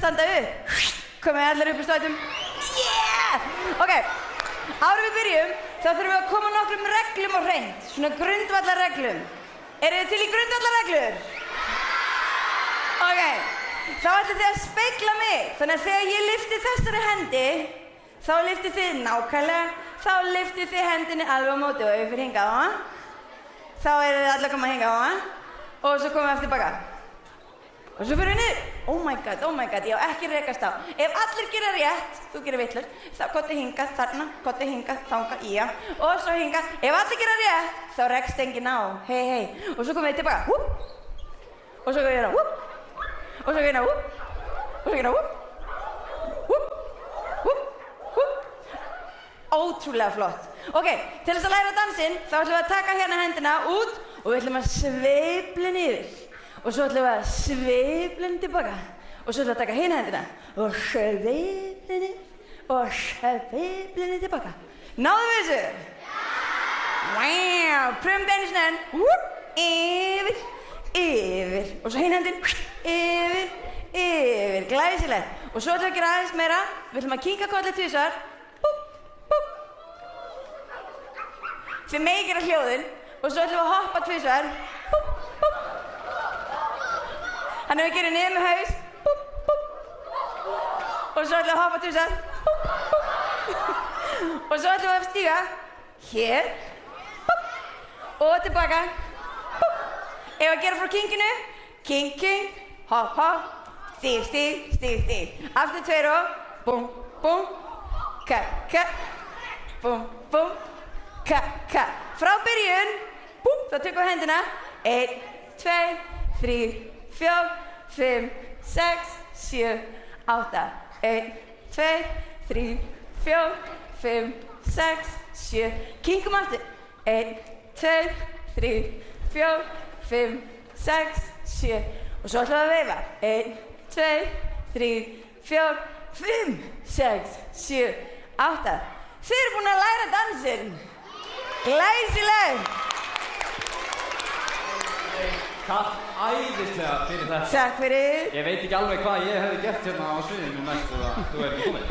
standa upp. Komið allir upp í stöðum. Yeah! Ok, áður við byrjum, þá þurfum við að koma nokkrum reglum á hreint. Svona grundvallarreglum. Eru þið til í grundvallarreglur? Ok, þá ætlum þið að spegla mig. Þannig að þegar ég lyfti þessari hendi, þá lyftið þið nákvæmlega, þá lyftið þið hendinni alveg á móti og ef við fyrir hingað á hann. Þá eru þið allir að koma hingað á hann og svo komum við aftur baka. Og svo fyrir við niður. Oh my god, ég á ekki rekast á. Ef allir gera rétt, þú gerir vitlaust, þá kottu hingað, þarna, kottu hingað, þangað, já. Og svo hingað. Ef allir gera rétt, þá rekst enginn á. Hei. Og svo komum við tilbaka. Húp. Og svo komum við hérna. Húp. Og svo komum við hérna. Húp. Og svo hérna. Húp. Húp. Húp. Húp. Ótrúlega flott. Ok, til þess að læra dansinn, þá ætlum við að taka hérna hendina út og við ætlum að sveifla niður. Og svo ætlum við að sveifla henni tilbaka. Og svo ætlum við að taka hina hendina og sveifla henni og sveifla henni tilbaka. Náðum við þessu? Wow, pröfum þetta einu sinni enn. Yfir, yfir. Og svo hina hendin, yfir, yfir. Glæsilegt. Og svo ætlum við að gera aðeins meira. Við ætlum að kinka kolli tvisvar. Þið megið gera hljóðin og svo ætlum við að hoppa tvisvar. Þannig að við gerum niður með haus. Og svo ætlum við að hoppa tvisvar. Og svo ætlum við að stíga hér og tilbaka. Ef að gera frá kinkinu, kink, kink, hopp, hopp, stíg, stíg, stíg, stíg. Aftur tveir og búm, búm, ka, ka, búm, búm. Ka, ka. Frá byrjun, búm, þá tökum við hendina. 1, 2, 3, 4, 5, 6, 7, 8. 1, 2, 3, 4, 5, 6, 7. Kinkum aftur. 1, 2, 3, 4, 5, 6, 7. Og svo ætlum við að veifa. 1, 2, 3, 4, 5, 6, 7, 8. Þið eru búin að læra dansinn. Glæsileg! Takk æðislega fyrir þetta. Takk fyrir. Ég veit ekki alveg hvað ég hefði gert hérna á sviðinu næst ef þú er ekki komin.